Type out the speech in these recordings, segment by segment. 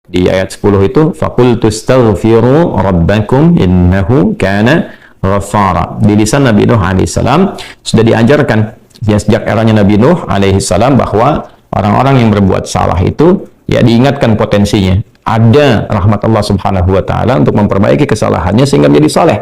Di ayat 10 itu, faqultu astaghfiru rabbakum innahu kana ghaffara. Di lisan Nabi Nuh alaihissalam sudah diajarkan ya, sejak eranya Nabi Nuh alaihissalam bahwa orang-orang yang berbuat salah itu ya diingatkan potensinya. Ada rahmat Allah Subhanahu wa taala untuk memperbaiki kesalahannya sehingga menjadi saleh.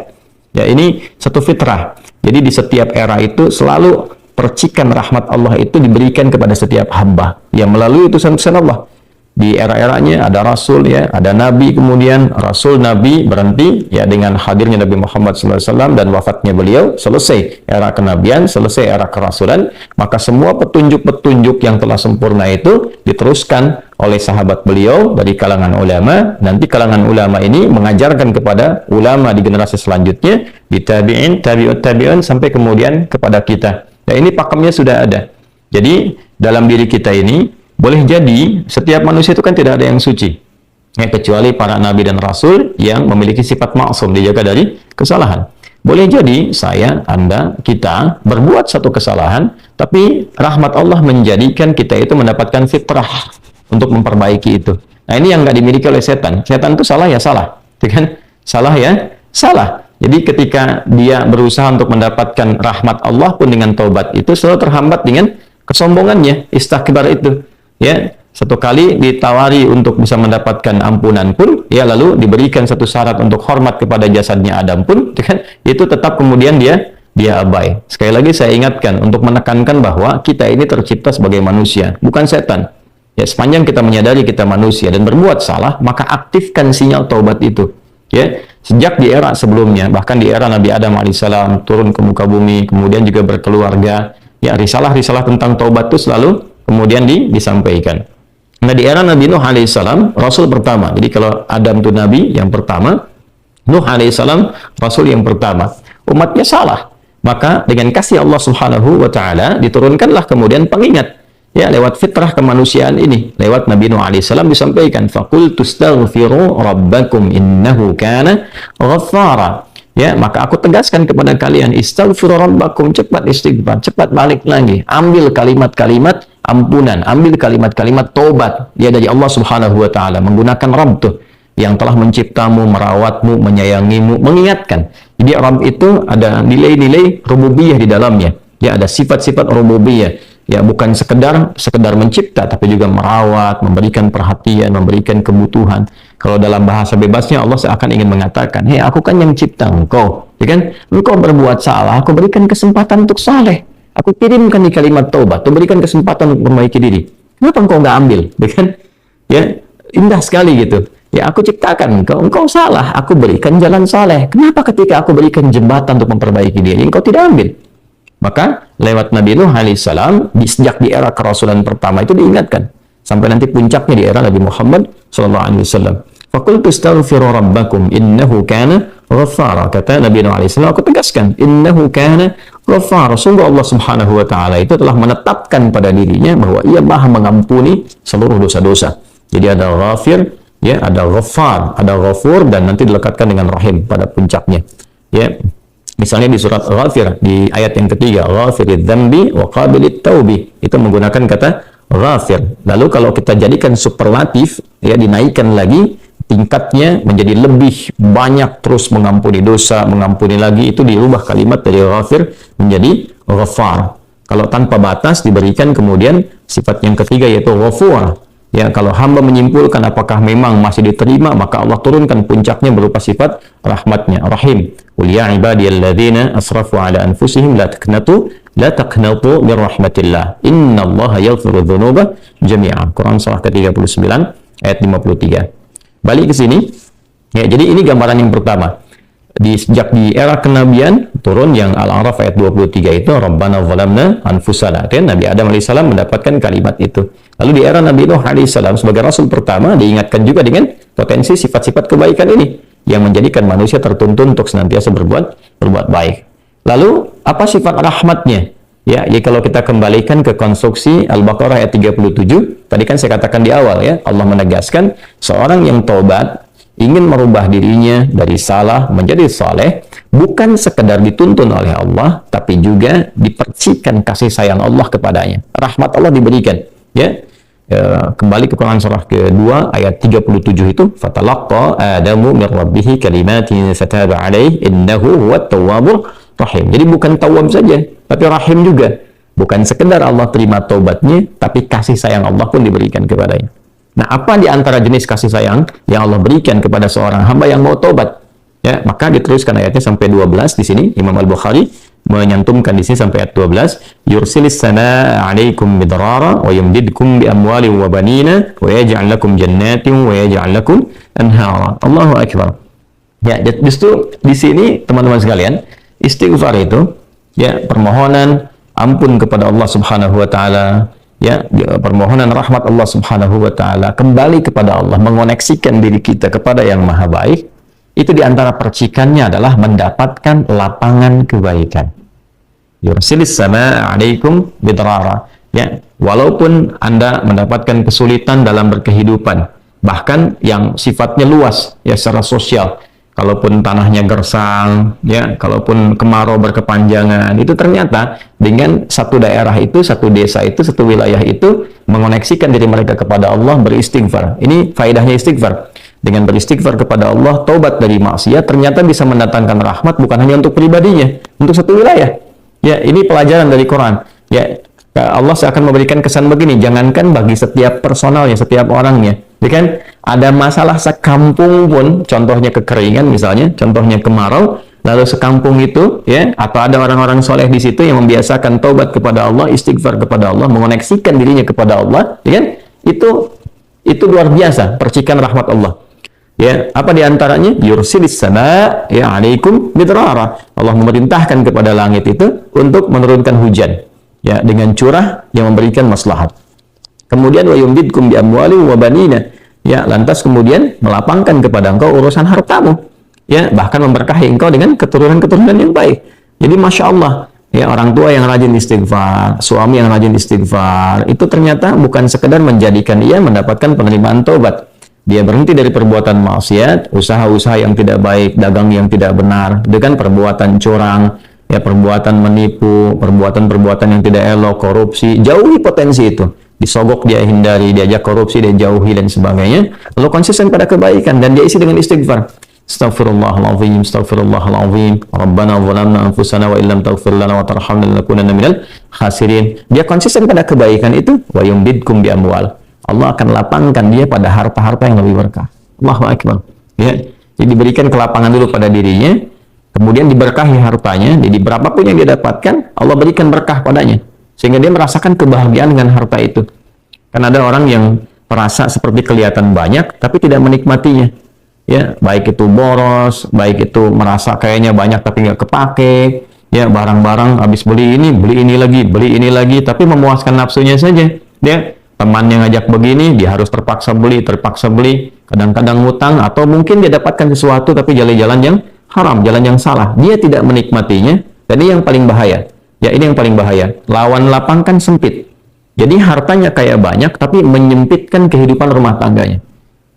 Ya, ini satu fitrah. Jadi di setiap era itu selalu percikan rahmat Allah itu diberikan kepada setiap hamba yang melalui utusan-utusan Allah. Di era-eranya ada rasul ya, ada nabi, kemudian rasul nabi berhenti ya dengan hadirnya Nabi Muhammad SAW dan wafatnya beliau, selesai era kenabian, selesai era kerasulan. Maka semua petunjuk-petunjuk yang telah sempurna itu diteruskan oleh sahabat beliau dari kalangan ulama. Nanti kalangan ulama ini mengajarkan kepada ulama di generasi selanjutnya, di tabi'in, tabi'ut tabi'un, sampai kemudian kepada kita. Ya, ini pakemnya sudah ada. Jadi dalam diri kita ini boleh jadi setiap manusia itu kan tidak ada yang suci ya, kecuali para nabi dan rasul yang memiliki sifat maksum, dijaga dari kesalahan. Boleh jadi saya, Anda, kita berbuat satu kesalahan, tapi rahmat Allah menjadikan kita itu mendapatkan fitrah untuk memperbaiki itu. Nah, ini yang nggak dimiliki oleh setan. Setan itu salah ya salah, kan? Salah ya salah. Jadi ketika dia berusaha untuk mendapatkan rahmat Allah pun dengan taubat itu selalu terhambat dengan kesombongannya, istakbar itu. Ya, satu kali ditawari untuk bisa mendapatkan ampunan pun, ya lalu diberikan satu syarat untuk hormat kepada jasadnya Adam pun, kan, itu tetap kemudian dia abai. Sekali lagi saya ingatkan untuk menekankan bahwa kita ini tercipta sebagai manusia, bukan setan. Ya, sepanjang kita menyadari kita manusia dan berbuat salah, maka aktifkan sinyal taubat itu. Ya, sejak di era sebelumnya, bahkan di era Nabi Adam alaihissalam turun ke muka bumi, kemudian juga berkeluarga, ya risalah-risalah tentang taubat itu selalu kemudian disampaikan. Nah, di era Nabi Nuh alaihissalam, rasul pertama. Jadi kalau Adam itu nabi yang pertama, Nuh alaihissalam rasul yang pertama. Umatnya salah, maka dengan kasih Allah Subhanahu wa taala diturunkanlah kemudian pengingat. Ya, lewat fitrah kemanusiaan ini, lewat Nabi Nuh alaihissalam disampaikan, faqultu astaghfiru rabbakum innahu kana ghaffara. Ya, maka aku tegaskan kepada kalian, istaghfiru rabbakum, cepat istighfar, cepat balik lagi, ambil kalimat-kalimat ampunan, ambil kalimat-kalimat tobat ya dari Allah Subhanahu wa taala, menggunakan Rabb tuh yang telah menciptamu, merawatmu, menyayangimu, mengingatkan. Jadi Rabb itu ada nilai-nilai rububiyah di dalamnya. Ya, ada sifat-sifat rububiyah. Ya, bukan sekedar mencipta, tapi juga merawat, memberikan perhatian, memberikan kebutuhan. Kalau dalam bahasa bebasnya Allah seakan ingin mengatakan, hei, aku kan yang cipta engkau, ya kan? Engkau berbuat salah, aku berikan kesempatan untuk saleh. Aku kirimkan di kalimat taubat, aku berikan kesempatan untuk memperbaiki diri. Kenapa engkau nggak ambil, ya kan? Ya, indah sekali gitu. Ya, aku ciptakan engkau salah, aku berikan jalan saleh. Kenapa ketika aku berikan jembatan untuk memperbaiki diri, engkau tidak ambil? Maka lewat Nabi Nuh alaihissalam sejak di era kerasulan pertama itu diingatkan sampai nanti puncaknya di era Nabi Muhammad sallallahu alaihi wasallam. Faqultu astaghfiru rabbakum innahu kana ghaffara. Kata Nabi Nuh alaihissalam, aku tegaskan, innahu kana ghaffara. Sungguh Allah Subhanahu wa taala itu telah menetapkan pada dirinya bahwa Ia Maha mengampuni seluruh dosa-dosa. Jadi ada ghafir, ya, ada ghaffar, ada ghafur, dan nanti dilekatkan dengan rahim pada puncaknya. Ya. Misalnya di surat Ghafir, di ayat yang ketiga, Ghafiridz dzambi wa qabilit taubi, itu menggunakan kata Ghafir. Lalu kalau kita jadikan superlatif, ya, dinaikkan lagi tingkatnya menjadi lebih banyak, terus mengampuni dosa, mengampuni lagi, itu dirubah kalimat dari Ghafir menjadi Ghaffar. Kalau tanpa batas diberikan kemudian sifat yang ketiga yaitu Ghafur. Ya, kalau hamba menyimpulkan apakah memang masih diterima, maka Allah turunkan puncaknya berupa sifat rahmatnya, Rahim. Qul ya ibadiyalladzina asrafu ala anfusihim la taqnatu min rahmatillah. Innallaha yaghfiru dzunuba jami'a. Quran surah ke-39 ayat 53. Balik ke sini. Ya, jadi ini gambaran yang pertama. Sejak di era kenabian turun yang Al-A'raf ayat 23 itu, Rabbana zalamna anfusana. Kan Nabi Adam alaihissalam mendapatkan kalimat itu. Lalu di era Nabi Nuh alaihissalam sebagai rasul pertama diingatkan juga dengan potensi sifat-sifat kebaikan ini yang menjadikan manusia tertuntun untuk senantiasa berbuat baik. Lalu apa sifat rahmatnya? Ya, kalau kita kembalikan ke konstruksi Al-Baqarah ayat 37, tadi kan saya katakan di awal ya, Allah menegaskan seorang yang taubat ingin merubah dirinya dari salah menjadi saleh, bukan sekedar dituntun oleh Allah, tapi juga dipercikan kasih sayang Allah kepadanya. Rahmat Allah diberikan, ya. kembali ke Quran surah kedua ayat 37 itu, fatalaqqa Adamu min rabbih kalimatin fataba alaihi innahu huwat tawwabur rahim. Jadi bukan tawwab saja, tapi rahim juga. Bukan sekedar Allah terima taubatnya, tapi kasih sayang Allah pun diberikan kepadanya. Nah, apa di antara jenis kasih sayang yang Allah berikan kepada seorang hamba yang mau taubat? Ya, maka diteruskan ayatnya sampai 12 di sini. Imam Al-Bukhari menyantumkan di sini sampai ayat 12. Yursilis samaa 'alaikum midrara wa yumdidkum bi amwalin wa banina wa yaj'al lakum jannatin wa yaj'al lakum anhara. Allahu akbar. Ya, justru di sini teman-teman sekalian, istighfar itu ya permohonan ampun kepada Allah Subhanahu wa taala, ya, permohonan rahmat Allah Subhanahu wa taala, kembali kepada Allah, mengoneksikan diri kita kepada yang maha baik, itu diantara percikannya adalah mendapatkan lapangan kebaikan. Yursilis samaa 'alaikum bidrara. Ya, walaupun Anda mendapatkan kesulitan dalam berkehidupan, bahkan yang sifatnya luas ya secara sosial, kalaupun tanahnya gersang, ya, kalaupun kemarau berkepanjangan, itu ternyata dengan satu daerah itu, satu desa itu, satu wilayah itu mengoneksikan diri mereka kepada Allah, beristighfar. Ini faedahnya istighfar. Dengan beristighfar kepada Allah, taubat dari maksiat, ternyata bisa mendatangkan rahmat bukan hanya untuk pribadinya, untuk satu wilayah. Ya, ini pelajaran dari Quran. Ya, Allah akan memberikan kesan begini, jangankan bagi setiap personalnya, setiap orangnya. Ya kan? Ada masalah sekampung pun, contohnya kekeringan misalnya, contohnya kemarau, lalu sekampung itu, ya, atau ada orang-orang soleh di situ yang membiasakan taubat kepada Allah, istighfar kepada Allah, mengoneksikan dirinya kepada Allah, ya kan? Itu luar biasa, percikan rahmat Allah. Ya, apa diantaranya? Yursilis samaa ya 'alaikum midrara. Allah memerintahkan kepada langit itu untuk menurunkan hujan, ya, dengan curah yang memberikan maslahat. Kemudian wa yumdidkum bi amwalin wa banina. Ya, lantas kemudian melapangkan kepada engkau urusan hartamu. Ya, bahkan memberkahi engkau dengan keturunan-keturunan yang baik. Jadi Masya Allah, ya, orang tua yang rajin istighfar, suami yang rajin istighfar, itu ternyata bukan sekedar menjadikan ia mendapatkan penerimaan taubat. Dia berhenti dari perbuatan maksiat, usaha-usaha yang tidak baik, dagang yang tidak benar, dengan perbuatan curang, ya, perbuatan menipu, perbuatan-perbuatan yang tidak elok, korupsi, jauhi potensi itu. Disogok dia hindari, diajak korupsi dia jauhi dan sebagainya. Lalu konsisten pada kebaikan dan dia isi dengan istighfar. Astaghfirullahaladzim, astaghfirullahaladzim, Rabbana zalamna anfusana wa illam taghfir lana wa tarhamna lanakunanna minal khasirin. Dia konsisten pada kebaikan itu, wa yumdidkum bi amwal. Allah akan lapangkan dia pada harta-harta yang lebih berkah. Allahu akbar. Ya, jadi diberikan kelapangan dulu pada dirinya, kemudian diberkahi hartanya. Jadi berapapun yang dia dapatkan, Allah berikan berkah padanya, sehingga dia merasakan kebahagiaan dengan harta itu. Kan ada orang yang merasa seperti kelihatan banyak, tapi tidak menikmatinya. Ya, baik itu boros, baik itu merasa kayaknya banyak tapi nggak kepake. Ya, barang-barang habis beli ini lagi, tapi memuaskan nafsunya saja. Ya, temannya ngajak begini, dia harus terpaksa beli. Kadang-kadang ngutang, atau mungkin dia dapatkan sesuatu tapi jalan-jalan yang haram, jalan yang salah. Dia tidak menikmatinya, dan ini yang paling bahaya. Ya, ini yang paling bahaya. Lawan lapang kan sempit. Jadi hartanya kayak banyak, tapi menyempitkan kehidupan rumah tangganya.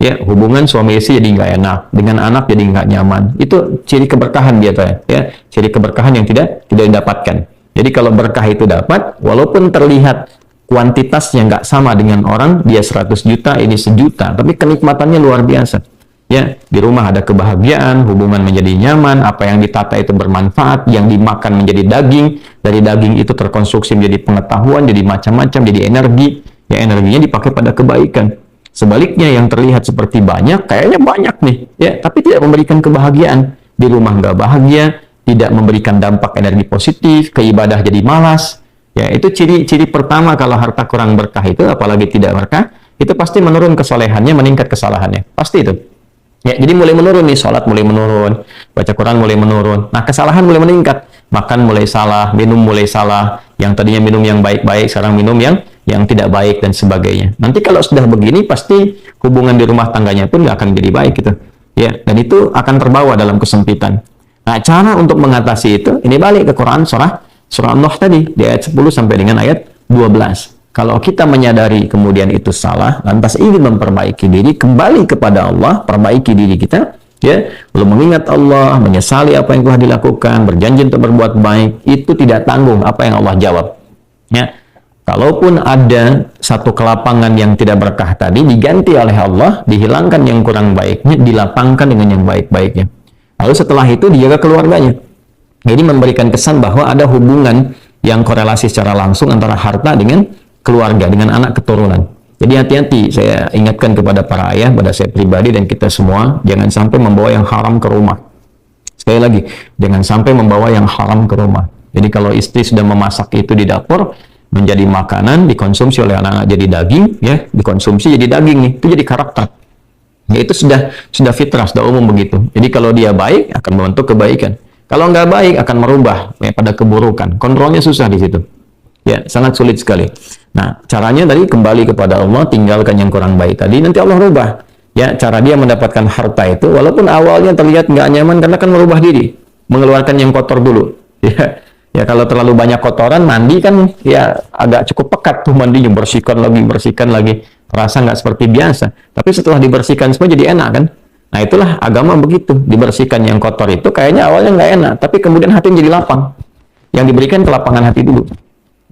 Ya, hubungan suami istri jadi nggak enak, dengan anak jadi nggak nyaman. Itu ciri keberkahan biasanya. Ya, ciri keberkahan yang tidak didapatkan. Jadi kalau berkah itu dapat, walaupun terlihat kuantitasnya nggak sama dengan orang, dia 100 juta, ini 1 juta, tapi kenikmatannya luar biasa. Ya, di rumah ada kebahagiaan, hubungan menjadi nyaman, apa yang ditata itu bermanfaat, yang dimakan menjadi daging, dari daging itu terkonstruksi menjadi pengetahuan, jadi macam-macam, jadi energi, ya, energinya dipakai pada kebaikan. Sebaliknya yang terlihat seperti banyak, kayaknya banyak nih, ya, tapi tidak memberikan kebahagiaan. Di rumah nggak bahagia, tidak memberikan dampak energi positif, keibadah jadi malas. Ya, itu ciri pertama kalau harta kurang berkah itu, apalagi tidak berkah, itu pasti menurun kesolehannya, meningkat kesalahannya. Pasti itu. Ya, jadi mulai menurun nih, sholat mulai menurun, baca Quran mulai menurun. Nah, kesalahan mulai meningkat. Makan mulai salah, minum mulai salah. Yang tadinya minum yang baik-baik, sekarang minum yang tidak baik dan sebagainya. Nanti kalau sudah begini, pasti hubungan di rumah tangganya pun nggak akan jadi baik gitu. Ya, dan itu akan terbawa dalam kesempitan. Nah, cara untuk mengatasi itu, ini balik ke Quran surah An-Nuh tadi, di ayat 10 sampai dengan ayat 12. Kalau kita menyadari kemudian itu salah, lantas ingin memperbaiki diri, kembali kepada Allah, perbaiki diri kita, ya, lalu mengingat Allah, menyesali apa yang telah dilakukan, berjanji untuk berbuat baik, itu tidak tanggung apa yang Allah jawab. Ya, Kalaupun ada satu kelapangan yang tidak berkah tadi, diganti oleh Allah, dihilangkan yang kurang baiknya, dilapangkan dengan yang baik-baiknya. Lalu setelah itu dijaga keluarganya. Jadi memberikan kesan bahwa ada hubungan yang korelasi secara langsung antara harta dengan keluarga, dengan anak keturunan. Jadi hati-hati, saya ingatkan kepada para ayah, pada saya pribadi dan kita semua, jangan sampai membawa yang haram ke rumah. Sekali lagi, jangan sampai membawa yang haram ke rumah. Jadi kalau istri sudah memasak itu di dapur, menjadi makanan, dikonsumsi oleh anak-anak jadi daging, ya, dikonsumsi jadi daging nih, itu jadi karakter. Ya, itu sudah fitrah, sudah umum begitu. Jadi kalau dia baik, akan membentuk kebaikan. Kalau nggak baik, akan merubah ya, pada keburukan. Kontrolnya susah di situ. Ya, sangat sulit sekali. Nah, caranya tadi kembali kepada Allah, tinggalkan yang kurang baik tadi, nanti Allah rubah. Ya, cara dia mendapatkan harta itu, walaupun awalnya terlihat nggak nyaman, karena kan merubah diri, mengeluarkan yang kotor dulu. Ya, ya kalau terlalu banyak kotoran, mandi kan ya agak cukup pekat tuh mandinya, bersihkan lagi, terasa nggak seperti biasa. Tapi setelah dibersihkan semua jadi enak kan? Nah itulah agama begitu, dibersihkan yang kotor itu kayaknya awalnya nggak enak, tapi kemudian hati jadi lapang. Yang diberikan kelapangan hati dulu.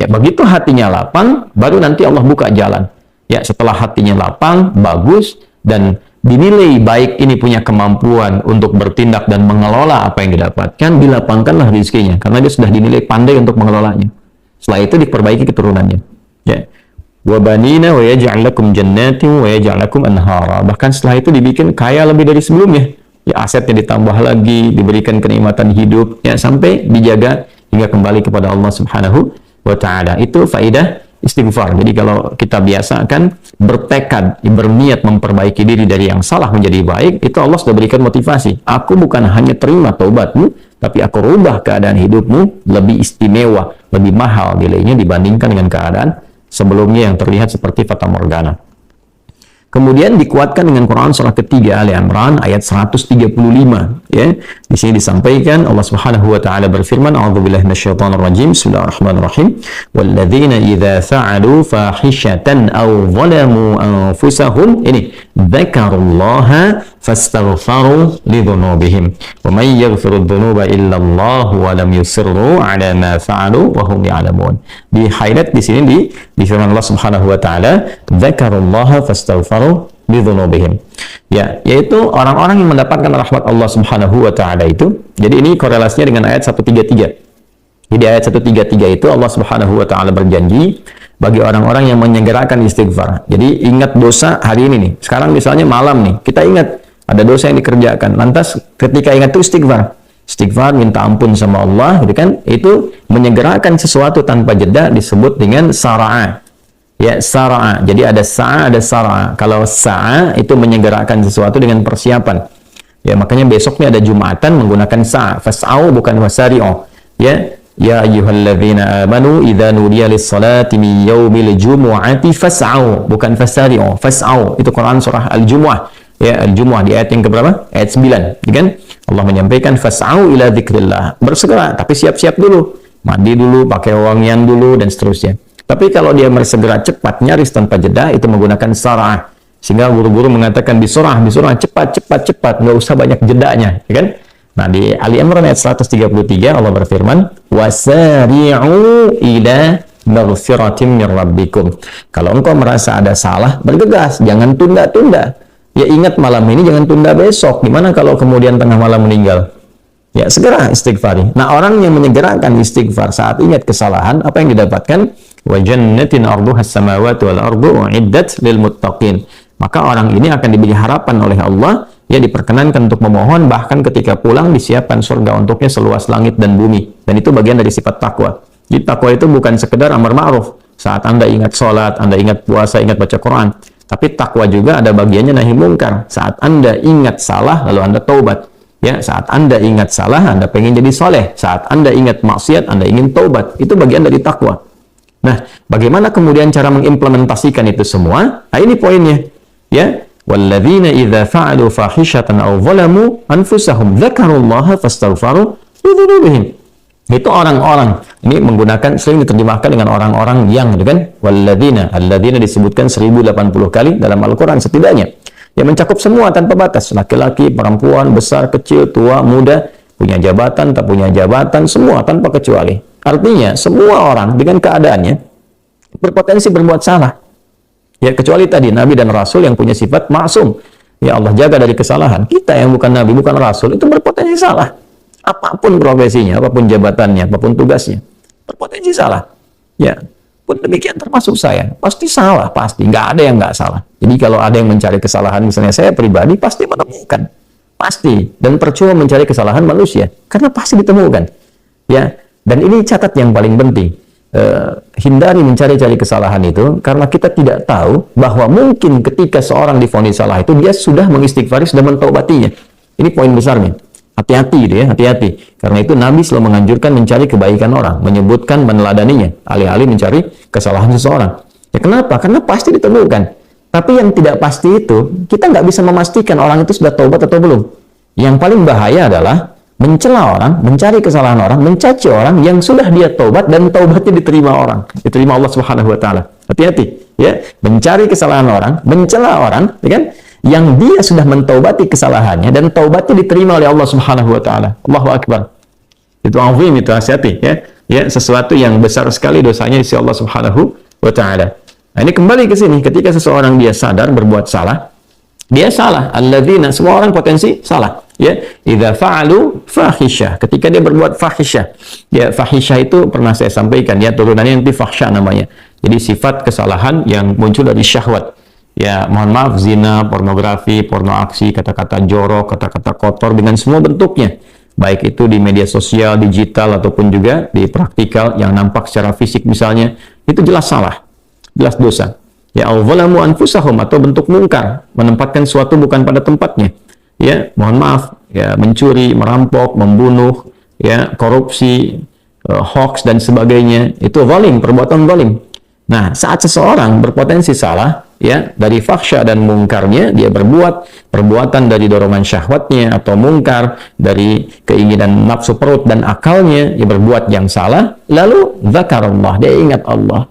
Ya begitu hatinya lapang, baru nanti Allah buka jalan. Ya setelah hatinya lapang, bagus, dan dinilai baik ini punya kemampuan untuk bertindak dan mengelola apa yang didapatkan, dilapangkanlah rezekinya karena dia sudah dinilai pandai untuk mengelolanya. Setelah itu diperbaiki keturunannya. Ya. Wa banina wa yaj'al lakum jannatin wa yaj'al lakum anhara. Bahkan setelah itu dibikin kaya lebih dari sebelumnya. Ya asetnya ditambah lagi, diberikan kenikmatan hidup ya sampai dijaga hingga kembali kepada Allah Subhanahu wa taala. Itu faidah istighfar. Jadi kalau kita biasakan bertekad, berniat memperbaiki diri dari yang salah menjadi baik, itu Allah sudah berikan motivasi. Aku bukan hanya terima taubatmu, tapi aku rubah keadaan hidupmu lebih istimewa, lebih mahal nilainya dibandingkan dengan keadaan sebelumnya yang terlihat seperti fata morgana. Kemudian dikuatkan dengan Quran surah ketiga Ali Imran ayat 135 ya. Di sini disampaikan Allah Subhanahu wa taala berfirman, a'udzubillahi minasyaitonir rajim. Bismillahirrahmanirrahim. Walladzina idza fa'alu fahishatan aw zalamu anfusahum ini dzakarullaha fastaghfaru lidzunubihim wa may yaghfiru dzunuba illa Allah wa lam yusirru ala ma fa'alu wa hum ya'lamun. Di highlight di sini di firman Allah Subhanahu wa taala, dzakarullaha fastaghfaru lidzunubihim. Ya, yaitu orang-orang yang mendapatkan rahmat Allah Subhanahu wa taala itu. Jadi ini korelasinya dengan ayat 133. Jadi ayat 133 itu Allah Subhanahu wa taala berjanji bagi orang-orang yang menyegerakan istighfar. Jadi ingat dosa hari ini nih. Sekarang misalnya malam nih, kita ingat ada dosa yang dikerjakan. Lantas ketika ingat itu istighfar. Istighfar, minta ampun sama Allah, gitu kan? Itu menyegerakan sesuatu tanpa jeda disebut dengan sara'a. Ya, sara'a. Jadi ada sa'a, ada sara'a. Kalau sa'a itu menyegerakan sesuatu dengan persiapan. Ya, makanya besoknya ada Jumatan menggunakan sa'a. Fas'au bukan wasari'u. Ya, ya ayyuhalladzina amanu idza nudiya lis-salati min yaumil jumu'ati fas'au bukan fasari'u. Fas'au itu Quran surah Al-Jumu'ah. Ya, Al-Jumu'ah di ayat yang keberapa? Ayat 9, kan? Allah menyampaikan fas'au ila dzikrillah. Bersegera, tapi siap-siap dulu. Mandi dulu, pakai wangian dulu dan seterusnya. Tapi kalau dia bersegera cepat, nyaris tanpa jeda, itu menggunakan sarah. Sehingga guru-guru mengatakan bisurah, cepat, nggak usah banyak jedanya, ya kan? Nah, di Ali Imran ayat 133 Allah berfirman, wasari'u ila maghfiratin min rabbikum. Kalau engkau merasa ada salah, bergegas, jangan tunda-tunda. Ya ingat malam ini, jangan tunda besok. Gimana kalau kemudian tengah malam meninggal? Ya segera istighfari. Nah orang yang menyegerakan istighfar saat ingat kesalahan, apa yang didapatkan? Wa jannatin arduhas samawati wal ardu uiddat lil muttaqin. Maka orang ini akan diberi harapan oleh Allah, ya diperkenankan untuk memohon, bahkan ketika pulang disiapkan surga untuknya seluas langit dan bumi. Dan itu bagian dari sifat takwa. Jadi takwa itu bukan sekedar amar ma'ruf. Saat Anda ingat sholat, Anda ingat puasa, ingat baca Quran. Tapi takwa juga ada bagiannya nahi mungkar. Saat Anda ingat salah, lalu Anda taubat. Ya, saat Anda ingat salah, Anda pengen jadi soleh. Saat Anda ingat maksiat, Anda ingin taubat. Itu bagian dari takwa. Nah, bagaimana kemudian cara mengimplementasikan itu semua? Nah, ini poinnya. Ya, walladzina idza fa'alu fahishatan aw zalamu anfusahum dzakarullaha fastaghfaru lidzunubihim. Itu orang-orang. Ini menggunakan, sering diterjemahkan dengan orang-orang yang, gitu kan? Walladzina, alladzina disebutkan 1080 kali dalam Al-Quran setidaknya. Yang mencakup semua tanpa batas. Laki-laki, perempuan, besar, kecil, tua, muda, punya jabatan, tak punya jabatan, semua tanpa kecuali. Artinya, semua orang dengan keadaannya, berpotensi berbuat salah. Ya, kecuali tadi Nabi dan Rasul yang punya sifat maksum. Ya, Allah jaga dari kesalahan. Kita yang bukan Nabi, bukan Rasul, itu berpotensi salah. Apapun profesinya, apapun jabatannya, apapun tugasnya, berpotensi salah. Ya, pun demikian termasuk saya. Pasti salah, pasti. Nggak ada yang nggak salah. Jadi kalau ada yang mencari kesalahan, misalnya saya pribadi, pasti menemukan. Pasti. Dan percuma mencari kesalahan manusia. Karena pasti ditemukan. Ya, dan ini catat yang paling penting. Hindari mencari-cari kesalahan itu karena kita tidak tahu bahwa mungkin ketika seorang divonis salah itu dia sudah mengistighfari, sudah mentaubatinya. Ini poin besarnya. Hati-hati gitu ya, hati-hati. Karena itu Nabi selalu menganjurkan mencari kebaikan orang, menyebutkan, meneladaninya, alih-alih mencari kesalahan seseorang. Ya kenapa? Karena pasti ditemukan. Tapi yang tidak pasti itu kita nggak bisa memastikan orang itu sudah taubat atau belum. Yang paling bahaya adalah mencela orang, mencari kesalahan orang, mencaci orang yang sudah dia taubat dan taubatnya diterima orang, diterima Allah Subhanahu wa taala. Hati-hati ya, mencari kesalahan orang, mencela orang, ya kan? Yang dia sudah mentaubati kesalahannya dan taubatnya diterima oleh Allah Subhanahu wa taala. Allahu akbar. Itu azim, itu hati-hati ya. Ya, sesuatu yang besar sekali dosanya di sisi Allah Subhanahu wa taala. Nah, ini kembali ke sini ketika seseorang dia sadar berbuat salah, dia salah. Alladzina, semua orang potensi salah. Ya, idza fa'alu fahisyah, ketika dia berbuat fahisyah. Ya, fahisyah itu pernah saya sampaikan ya, turunannya nanti fahsya namanya. Jadi sifat kesalahan yang muncul dari syahwat. Ya, mohon maaf, zina, pornografi, porno aksi, kata-kata jorok, kata-kata kotor dengan semua bentuknya. Baik itu di media sosial, digital ataupun juga di praktikal yang nampak secara fisik misalnya, itu jelas salah. Jelas dosa. Ya, al-zalamu anfusahum, atau bentuk mungkar, menempatkan suatu bukan pada tempatnya. Ya, mohon maaf, ya, mencuri, merampok, membunuh, ya, korupsi, hoax dan sebagainya, itu zalim, perbuatan zalim. Nah, saat seseorang berpotensi salah, ya, dari fahsya dan mungkarnya, dia berbuat perbuatan dari dorongan syahwatnya atau mungkar dari keinginan nafsu perut dan akalnya, dia berbuat yang salah, lalu zakarullah, dia ingat Allah.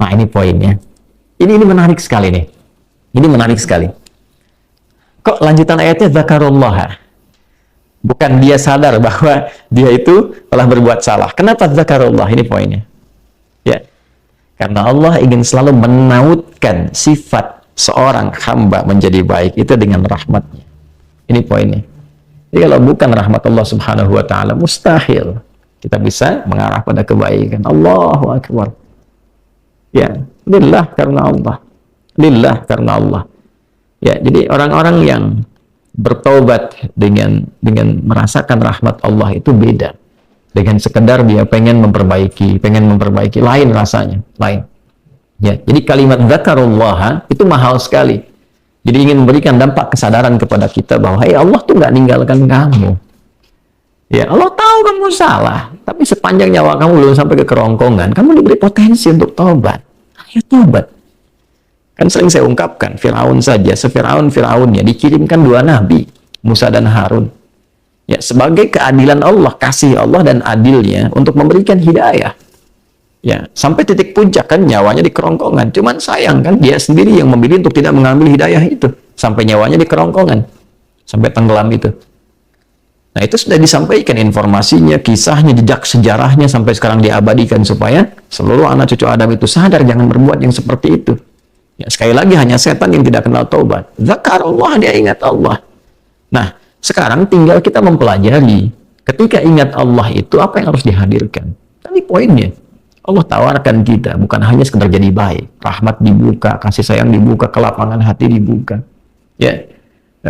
Nah, ini poinnya. Ini menarik sekali nih. Ini menarik sekali. Kok lanjutan ayatnya zakarullah? Bukan dia sadar bahwa dia itu telah berbuat salah. Kenapa zakarullah? Ini poinnya. Ya. Karena Allah ingin selalu menautkan sifat seorang hamba menjadi baik itu dengan rahmatnya. Ini poinnya. Jadi kalau bukan rahmat Allah Subhanahu wa taala, mustahil kita bisa mengarah pada kebaikan. Allahu akbar. Ya, lillah karena Allah. Lillah karena Allah. Ya, jadi orang-orang yang bertaubat dengan merasakan rahmat Allah itu beda. Dengan sekedar dia pengen memperbaiki, lain rasanya, lain. Ya, jadi kalimat zakarullah itu mahal sekali. Jadi ingin memberikan dampak kesadaran kepada kita bahwa Allah tuh nggak ninggalkan kamu. Ya, Allah tahu kamu salah, tapi sepanjang nyawa kamu belum sampai ke kerongkongan, kamu diberi potensi untuk taubat. Ayo taubat. Kan sering saya ungkapkan, Firaun saja, Firaunnya dikirimkan 2 nabi, Musa dan Harun. Ya, sebagai keadilan Allah, kasih Allah dan adilnya untuk memberikan hidayah. Ya, sampai titik puncak kan nyawanya di kerongkongan. Cuman sayang kan dia sendiri yang memilih untuk tidak mengambil hidayah itu. Sampai nyawanya di kerongkongan. Sampai tenggelam itu. Nah, itu sudah disampaikan informasinya, kisahnya, jejak sejarahnya sampai sekarang diabadikan supaya seluruh anak cucu Adam itu sadar jangan berbuat yang seperti itu. Ya, sekali lagi hanya setan yang tidak kenal taubat. Zakarullah, dia ingat Allah. Nah, sekarang tinggal kita mempelajari ketika ingat Allah itu apa yang harus dihadirkan. Tapi poinnya, Allah tawarkan kita bukan hanya sekedar jadi baik, rahmat dibuka, kasih sayang dibuka, kelapangan hati dibuka. Ya,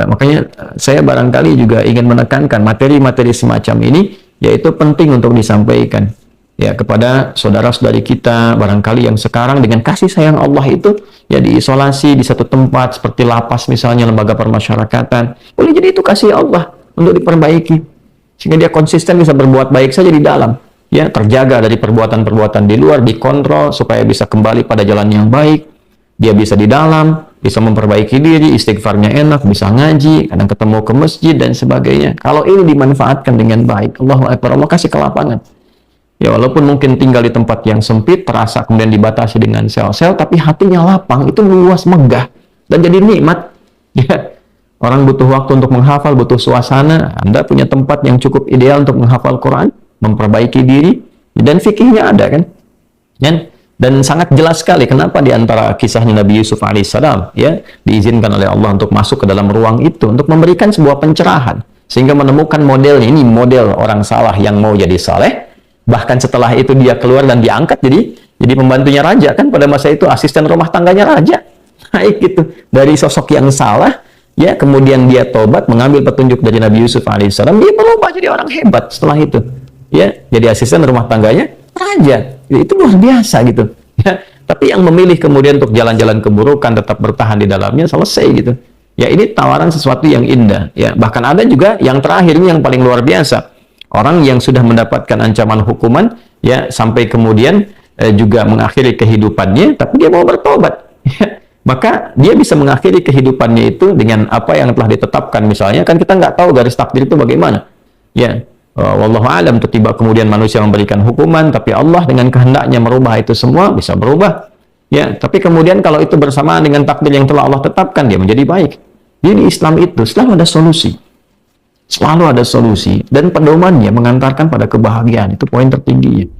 makanya saya barangkali juga ingin menekankan materi-materi semacam ini, yaitu penting untuk disampaikan. Ya, kepada saudara-saudari kita barangkali yang sekarang dengan kasih sayang Allah itu ya diisolasi di satu tempat seperti lapas misalnya, lembaga permasyarakatan. Boleh jadi itu kasih Allah untuk diperbaiki sehingga dia konsisten bisa berbuat baik saja di dalam, ya, terjaga dari perbuatan-perbuatan di luar, dikontrol supaya bisa kembali pada jalan yang baik. Dia bisa di dalam, bisa memperbaiki diri, istighfarnya enak, bisa ngaji, kadang ketemu ke masjid dan sebagainya. Kalau ini dimanfaatkan dengan baik, Allahu akbar, Allah kasih kelapangan. Ya, walaupun mungkin tinggal di tempat yang sempit, terasa kemudian dibatasi dengan sel-sel, tapi hatinya lapang, itu luas, megah, dan jadi nikmat. Ya, orang butuh waktu untuk menghafal, butuh suasana. Anda punya tempat yang cukup ideal untuk menghafal Quran, memperbaiki diri, dan fikihnya ada kan? Dan Dan sangat jelas sekali kenapa di antara kisahnya Nabi Yusuf alaihissalam ya diizinkan oleh Allah untuk masuk ke dalam ruang itu untuk memberikan sebuah pencerahan sehingga menemukan modelnya. Ini model orang salah yang mau jadi saleh. Bahkan setelah itu dia keluar dan diangkat jadi pembantunya raja, kan pada masa itu asisten rumah tangganya raja. Baik gitu. Dari sosok yang salah ya kemudian dia tobat mengambil petunjuk dari Nabi Yusuf alaihissalam, dia berubah jadi orang hebat setelah itu. Ya, jadi asisten rumah tangganya raja. Itu luar biasa gitu ya. Tapi yang memilih kemudian untuk jalan-jalan keburukan tetap bertahan di dalamnya, selesai gitu ya. Ini tawaran sesuatu yang indah ya. Bahkan ada juga yang terakhir, ini yang paling luar biasa, orang yang sudah mendapatkan ancaman hukuman ya sampai kemudian juga mengakhiri kehidupannya, tapi dia mau bertobat ya. Maka dia bisa mengakhiri kehidupannya itu dengan apa yang telah ditetapkan. Misalnya kan kita nggak tahu garis takdir itu bagaimana ya. Wallahu alam, tiba kemudian manusia memberikan hukuman, tapi Allah dengan kehendaknya merubah itu semua, bisa berubah ya. Tapi kemudian kalau itu bersamaan dengan takdir yang telah Allah tetapkan, dia menjadi baik. Jadi Islam itu selalu ada solusi, selalu ada solusi, dan pedomannya mengantarkan pada kebahagiaan. Itu poin tertingginya.